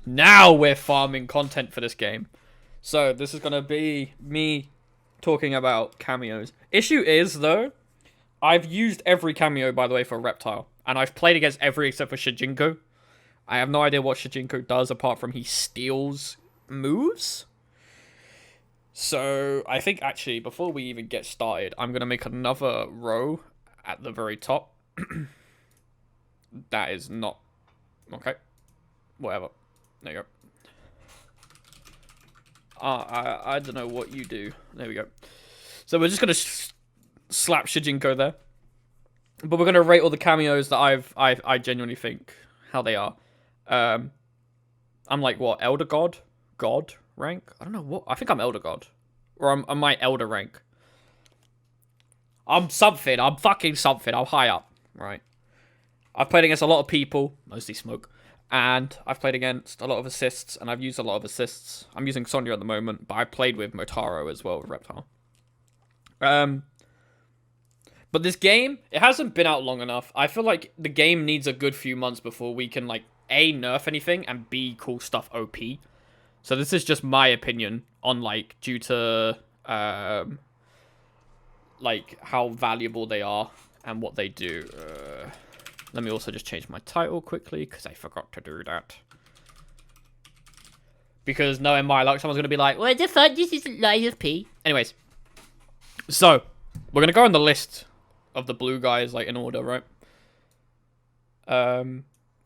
Now we're farming content for this game. So this is gonna be me talking about cameos. Issue is though, I've used every cameo by the way for Reptile, and I've played against every except for Shijinko. I have no idea what Shijinko does apart from he steals moves. So I think actually before we even get started, I'm gonna make another row at the very top. That is not okay. Whatever. There you go. I don't know what you do. There we go. So we're just gonna slap Shijinko there, but we're gonna rate all the cameos that I genuinely think how they are. I'm like what, Elder God rank? I don't know what. I think I'm Elder God, or am I Elder rank? I'm something. I'm fucking something. I'm high up, right? I've played against a lot of people, mostly Smoke, and I've played against a lot of assists, and I've used a lot of assists. I'm using Sonya at the moment, but I played with Motaro as well with Reptile. But this game, it hasn't been out long enough. I feel like the game needs a good few months before we can, like, A, nerf anything, and B, call stuff OP. So this is just my opinion on, like, due to, like, how valuable they are and what they do. Let me also just change my title quickly, because I forgot to do that. Because knowing my luck, someone's going to be like, what the fuck, this isn't ISP. Anyways. So, we're going to go on the list of the blue guys, like, in order, right?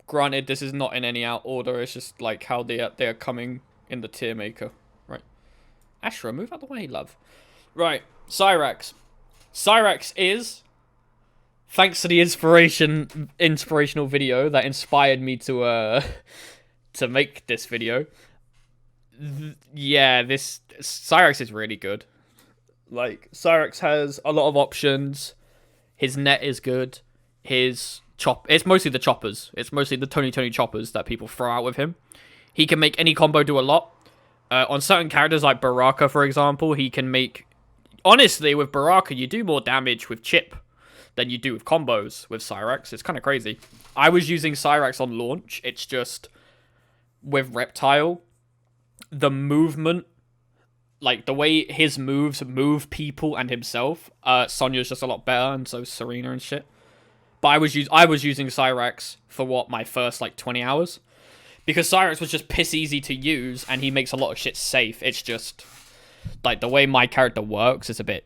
Granted, this is not in any order, it's just, like, how they are coming in the tier maker, right? Ashra, move out the way, love. Right, Cyrax. Cyrax is... Thanks to the inspirational video that inspired me to make this video. Yeah, this Cyrax is really good. Like, Cyrax has a lot of options. His net is good. It's mostly the choppers. It's mostly the Tony choppers that people throw out with him. He can make any combo do a lot. On certain characters like Baraka, for example, he can make... Honestly, with Baraka, you do more damage with chip than you do with combos with Cyrax. It's kind of crazy. I was using Cyrax on launch. It's just with Reptile, the movement, like the way his moves move people and himself, Sonya's just a lot better, and so Serena and shit. But I was using Cyrax for what, my first like 20 hours, because Cyrax was just piss easy to use, and he makes a lot of shit safe. It's just like the way my character works is a bit,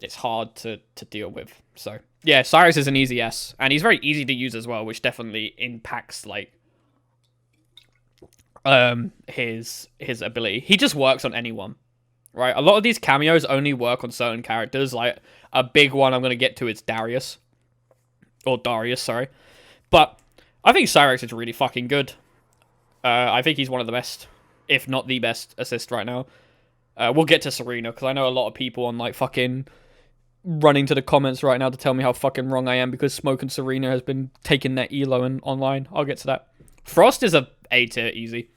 it's hard to deal with. So yeah, Cyrax is an easy S, and he's very easy to use as well, which definitely impacts like his ability. He just works on anyone, right? A lot of these cameos only work on certain characters. Like a big one I'm gonna get to is Darius, sorry. But I think Cyrax is really fucking good. I think he's one of the best, if not the best, assist right now. We'll get to Serena, because I know a lot of people on like fucking running to the comments right now to tell me how fucking wrong I am because Smoke and Serena has been taking their elo and online. I'll get to that. Frost is a tier easy.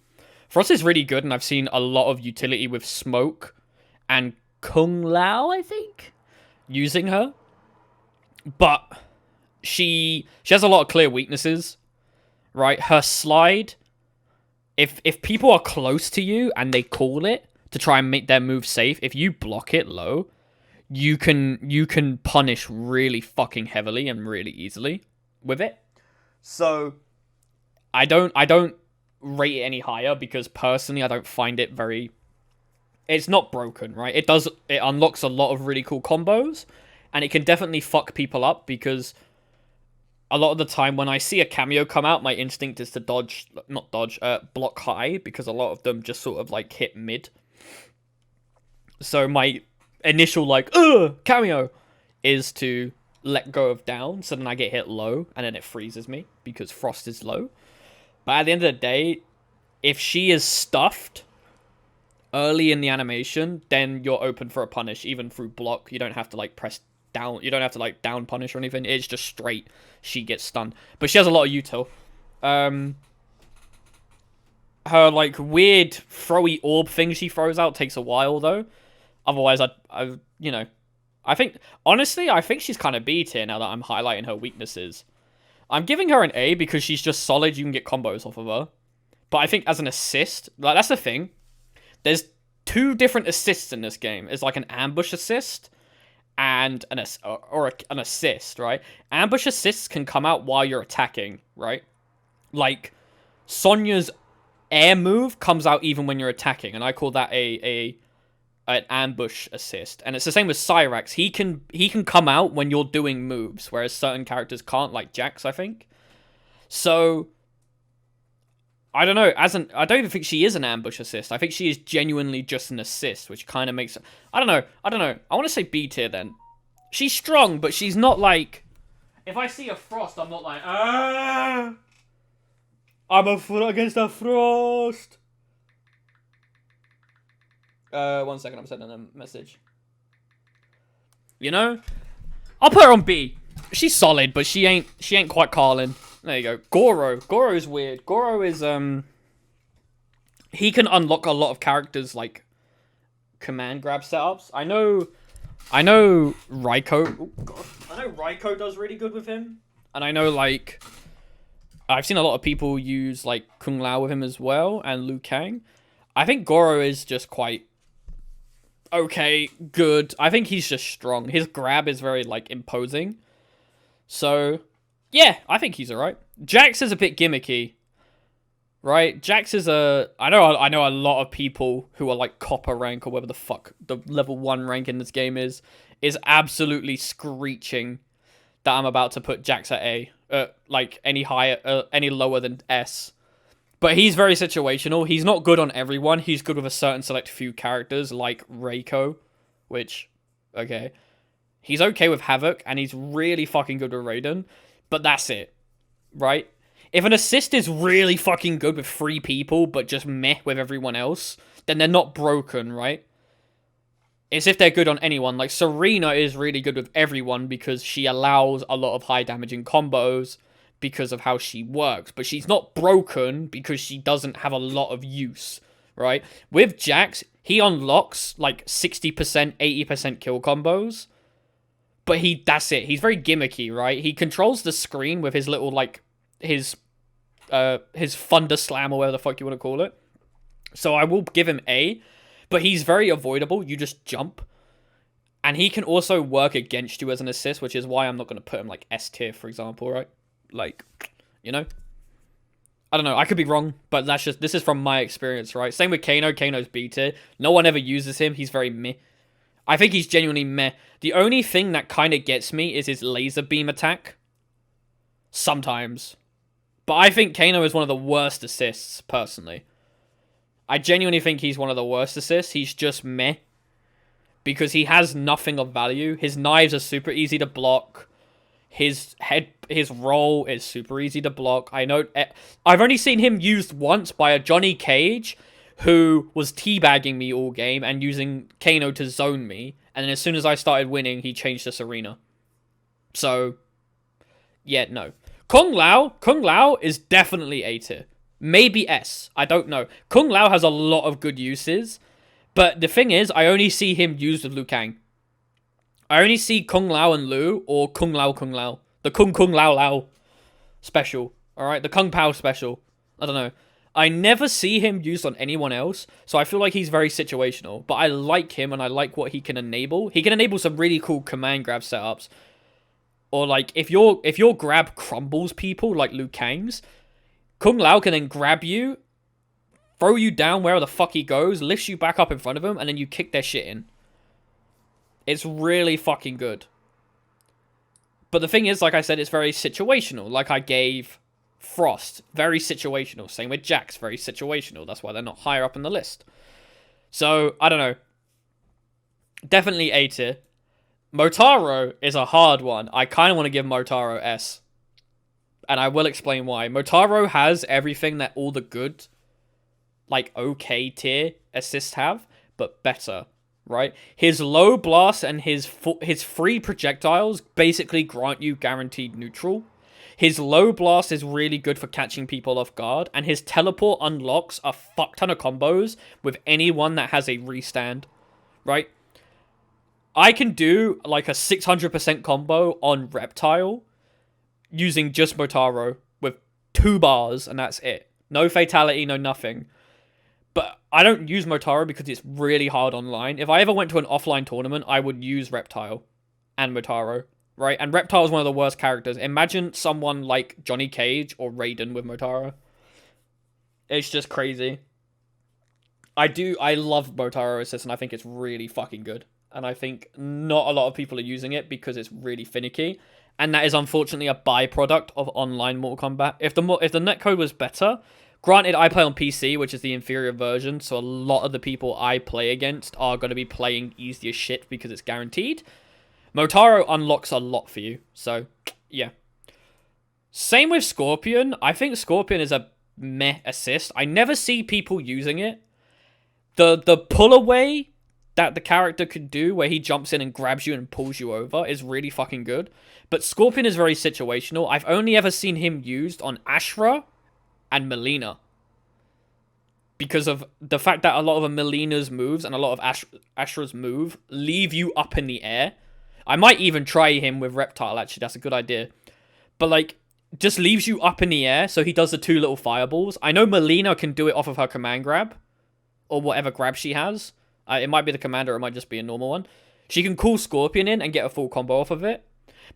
Frost is really good, and I've seen a lot of utility with Smoke and Kung Lao, I think, using her. But she has a lot of clear weaknesses, right? Her slide, if people are close to you and they call it to try and make their move safe, if you block it low, you can punish really fucking heavily and really easily with it. So I don't rate it any higher, because personally I don't find it very... It's not broken, right? It unlocks a lot of really cool combos, and it can definitely fuck people up, because a lot of the time when I see a cameo come out, my instinct is to block high, because a lot of them just sort of like hit mid. So my initial like, cameo is to let go of down, so then I get hit low, and then it freezes me, because Frost is low. But at the end of the day, if she is stuffed early in the animation, then you're open for a punish, even through block. You don't have to like press down, you don't have to like down punish or anything. It's just straight, she gets stunned. But she has a lot of util. Her like weird throwy orb thing she throws out takes a while though. Otherwise, I think, honestly, I think she's kind of B tier now that I'm highlighting her weaknesses. I'm giving her an A because she's just solid. You can get combos off of her. But I think as an assist, like that's the thing. There's two different assists in this game. It's like an ambush assist and an assist, right? Ambush assists can come out while you're attacking, right? Like Sonya's air move comes out even when you're attacking, and I call that an ambush assist. And it's the same with Cyrax. He can come out when you're doing moves, whereas certain characters can't, like Jax, I think. So I don't know. I don't even think she is an ambush assist. I think she is genuinely just an assist, which kind of makes. I don't know. I want to say B tier then. She's strong, but she's not like. If I see a Frost, I'm not like I'm a foot against a Frost. 1 second. I'm sending a message. You know, I'll put her on B. She's solid, but she ain't quite Carlin. There you go. Goro is weird. Goro is, he can unlock a lot of characters, like, command grab setups. I know Raiko... Oh, God. I know Raiko does really good with him. And I know, like, I've seen a lot of people use, like, Kung Lao with him as well, and Liu Kang. I think Goro is just quite... okay, good. I think he's just strong. His grab is very, like, imposing. So... yeah, I think he's alright. Jax is a bit gimmicky, right? Jax is a... I know a lot of people who are like copper rank or whatever the fuck the level 1 rank in this game is absolutely screeching that I'm about to put Jax at A. Like any higher, any lower than S. But he's very situational. He's not good on everyone. He's good with a certain select few characters like Reiko, which, okay. He's okay with Havoc, and he's really fucking good with Raiden. But that's it, right? If an assist is really fucking good with 3 people, but just meh with everyone else, then they're not broken, right? It's if they're good on anyone. Like, Serena is really good with everyone because she allows a lot of high damaging combos because of how she works. But she's not broken because she doesn't have a lot of use, right? With Jax, he unlocks, like, 60%, 80% kill combos. But that's it. He's very gimmicky, right? He controls the screen with his little, like, his thunder slam or whatever the fuck you want to call it. So I will give him A, but he's very avoidable. You just jump. And he can also work against you as an assist, which is why I'm not going to put him, like, S tier, for example, right? Like, you know? I don't know. I could be wrong, but this is from my experience, right? Same with Kano. Kano's B tier. No one ever uses him. He's very meh. I think he's genuinely meh. The only thing that kind of gets me is his laser beam attack. Sometimes. But I think Kano is one of the worst assists, personally. I genuinely think he's one of the worst assists. He's just meh. Because he has nothing of value. His knives are super easy to block. His roll is super easy to block. I know... I've only seen him used once by a Johnny Cage who was teabagging me all game and using Kano to zone me. And then as soon as I started winning, he changed to Serena. So, yeah, no. Kung Lao is definitely A tier. Maybe S. I don't know. Kung Lao has a lot of good uses. But the thing is, I only see him used with Liu Kang. I only see Kung Lao and Liu, or Kung Lao. The Kung Lao Lao special. Alright, the Kung Pao special. I don't know. I never see him used on anyone else, so I feel like he's very situational. But I like him, and I like what he can enable. He can enable some really cool command grab setups. Or, like, if your grab crumbles people, like Liu Kang's, Kung Lao can then grab you, throw you down wherever the fuck he goes, lifts you back up in front of him, and then you kick their shit in. It's really fucking good. But the thing is, like I said, it's very situational. Like I gave Frost, very situational. Same with Jax, very situational. That's why they're not higher up in the list. So, I don't know. Definitely A tier. Motaro is a hard one. I kind of want to give Motaro S. And I will explain why. Motaro has everything that all the good, like, okay tier assists have, but better, right? His low blast and his free projectiles basically grant you guaranteed neutral. His low blast is really good for catching people off guard, and his teleport unlocks a fuck ton of combos with anyone that has a restand, right? I can do like a 600% combo on Reptile using just Motaro with 2 bars, and that's it. No fatality, no nothing. But I don't use Motaro because it's really hard online. If I ever went to an offline tournament, I would use Reptile and Motaro, right? And Reptile is one of the worst characters. Imagine someone like Johnny Cage or Raiden with Motaro. It's just crazy. I love Motaro Assist, and I think it's really fucking good. And I think not a lot of people are using it because it's really finicky. And that is unfortunately a byproduct of online Mortal Kombat. If the netcode was better, granted I play on PC, which is the inferior version, so a lot of the people I play against are going to be playing easier shit because it's guaranteed. Motaro unlocks a lot for you, so yeah. Same with Scorpion. I think Scorpion is a meh assist. I never see people using it. The pull away that the character could do, where he jumps in and grabs you and pulls you over, is really fucking good. But Scorpion is very situational. I've only ever seen him used on Ashra and Melina, because of the fact that a lot of Melina's moves and a lot of Ashra's move leave you up in the air. I might even try him with Reptile, actually. That's a good idea. But, like, just leaves you up in the air, so he does the two little fireballs. I know Melina can do it off of her command grab, or whatever grab she has. It might be the commander, or it might just be a normal one. She can call Scorpion in and get a full combo off of it.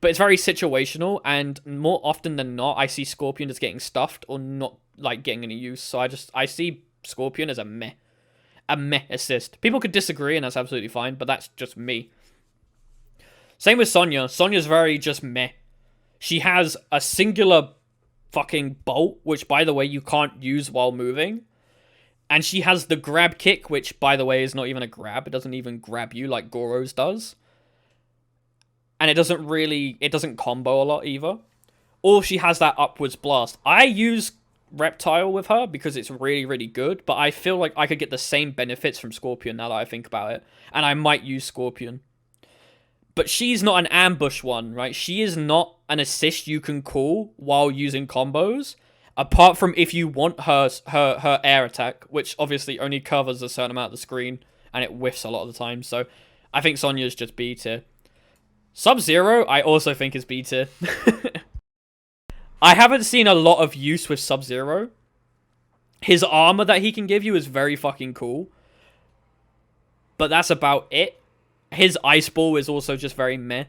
But it's very situational, and more often than not, I see Scorpion just getting stuffed or not, like, getting any use. So I see Scorpion as a meh assist. People could disagree, and that's absolutely fine, but that's just me. Same with Sonya. Sonya's very just meh. She has a singular fucking bolt, which, by the way, you can't use while moving. And she has the grab kick, which, by the way, is not even a grab. It doesn't even grab you like Goro's does. And it doesn't combo a lot either. Or she has that upwards blast. I use Reptile with her because it's really, really good. But I feel like I could get the same benefits from Scorpion now that I think about it. And I might use Scorpion. But she's not an ambush one, right? She is not an assist you can call while using combos. Apart from if you want her air attack, which obviously only covers a certain amount of the screen, and it whiffs a lot of the time. So I think Sonya's just B tier. Sub-Zero, I also think is B tier. I haven't seen a lot of use with Sub-Zero. His armor that he can give you is very fucking cool. But that's about it. His Ice Ball is also just very meh.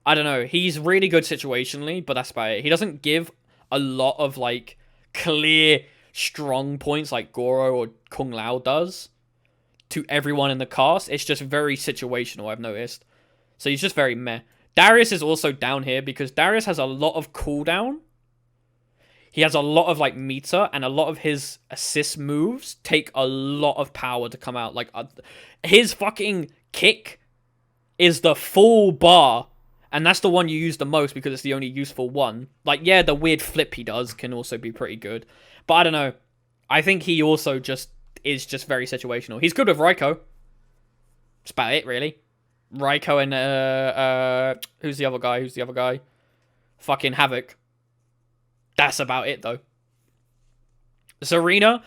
I don't know. He's really good situationally, but that's about it. He doesn't give a lot of, like, clear, strong points like Goro or Kung Lao does to everyone in the cast. It's just very situational, I've noticed. So he's just very meh. Darius is also down here because Darius has a lot of cooldown. He has a lot of, like, meter, and a lot of his assist moves take a lot of power to come out. Like, his fucking kick is the full bar. And that's the one you use the most because it's the only useful one. Like, yeah, the weird flip he does can also be pretty good. But I don't know. I think he also is just very situational. He's good with Raiko. That's about it, really. Raiko and, who's the other guy? Fucking Havoc. That's about it, though. Serena,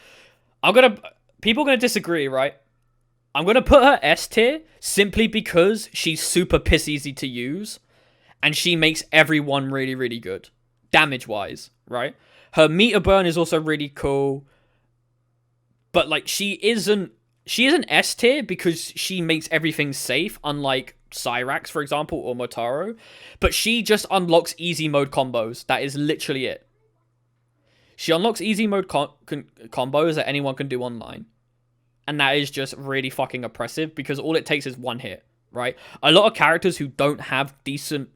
people are gonna disagree, right? I'm gonna put her S tier simply because she's super piss easy to use. And she makes everyone really, really good. Damage-wise, right? Her meter burn is also really cool. But, like, she isn't S tier because she makes everything safe, unlike Cyrax, for example, or Motaro. But she just unlocks easy mode combos. That is literally it. She unlocks easy mode combos that anyone can do online. And that is just really fucking oppressive because all it takes is one hit, right? A lot of characters who don't have decent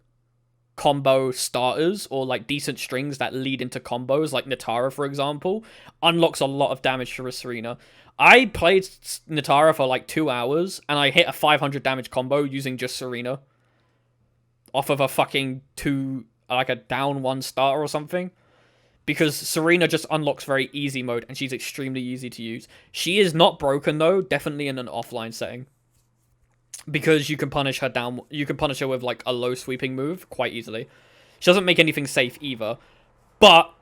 combo starters or like decent strings that lead into combos, like Natara, for example, unlocks a lot of damage for Serena. I played Natara for like 2 hours and I hit a 500 damage combo using just Serena off of a fucking a down 1 starter or something. Because Serena just unlocks very easy mode and she's extremely easy to use. She is not broken though, definitely in an offline setting. Because you can punish her down. You can punish her with like a low sweeping move quite easily. She doesn't make anything safe either. But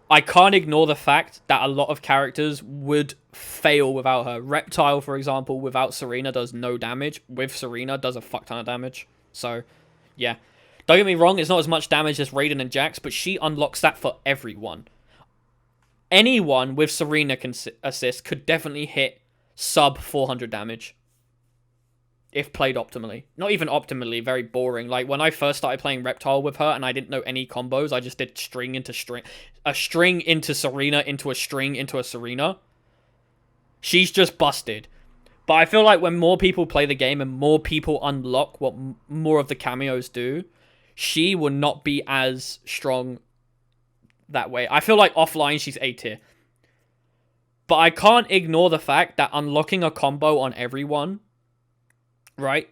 I can't ignore the fact that a lot of characters would fail without her. Reptile, for example, without Serena does no damage. With Serena does a fuck ton of damage. So, yeah. Don't get me wrong, it's not as much damage as Raiden and Jax, but she unlocks that for everyone. anyone with Serena assist could definitely hit sub 400 damage. If played optimally. Not even optimally, very boring. Like, when I first started playing Reptile with her and I didn't know any combos, I just did string into string. A string into Serena, into a string, into a Serena. She's just busted. But I feel like when more people play the game and more people unlock what more of the cameos do, she will not be as strong that way. I feel like offline, she's A tier. But I can't ignore the fact that unlocking a combo on everyone, right?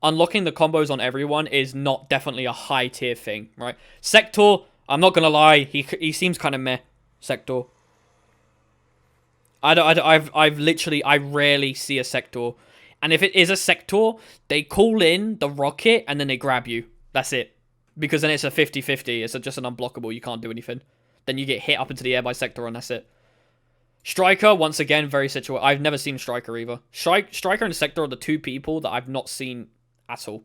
Unlocking the combos on everyone is not definitely a high tier thing, right? Sector, I'm not gonna lie, he seems kind of meh. Sector. I rarely see a Sector, and if it is a Sector, they call in the rocket and then they grab you. That's it, because then it's a 50-50. It's just an unblockable. You can't do anything. Then you get hit up into the air by Sector, and that's it. Striker, once again, very situated. I've never seen Striker either. Striker and Sector are the two people that I've not seen at all.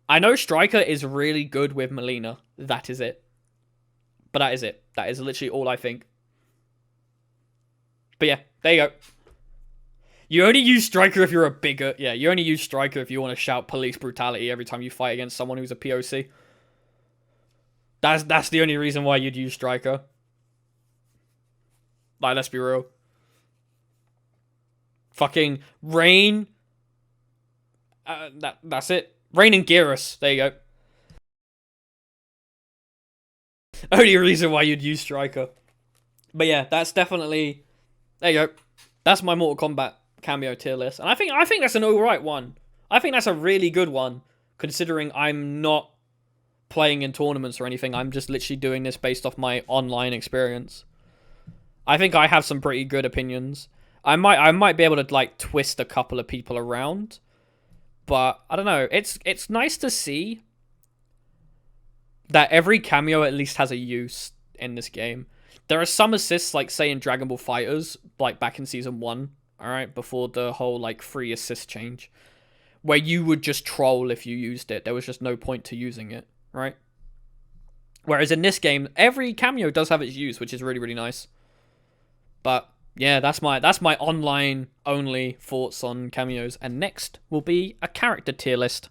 I know Striker is really good with Melina. That is it. But that is it. That is literally all I think. But yeah, there you go. You only use Striker if you're a bigger... Yeah, you only use Striker if you want to shout police brutality every time you fight against someone who's a POC. That's the only reason why you'd use Striker. Like, let's be real. Fucking Rain. That's it. Rain and Geras. There you go. Only reason why you'd use Striker. But yeah, that's definitely... There you go. That's my Mortal Kombat cameo tier list. And I think that's an alright one. I think that's a really good one, considering I'm not playing in tournaments or anything. I'm just literally doing this based off my online experience. I think I have some pretty good opinions. I might be able to like twist a couple of people around, but I don't know. It's nice to see that every cameo at least has a use in this game. There are some assists, like say in Dragon Ball FighterZ, like back in season 1, alright, before the whole like free assist change, where you would just troll if you used it. There was just no point to using it, right? Whereas in this game, every cameo does have its use, which is really, really nice. But yeah, that's my online only thoughts on cameos. And next will be a character tier list.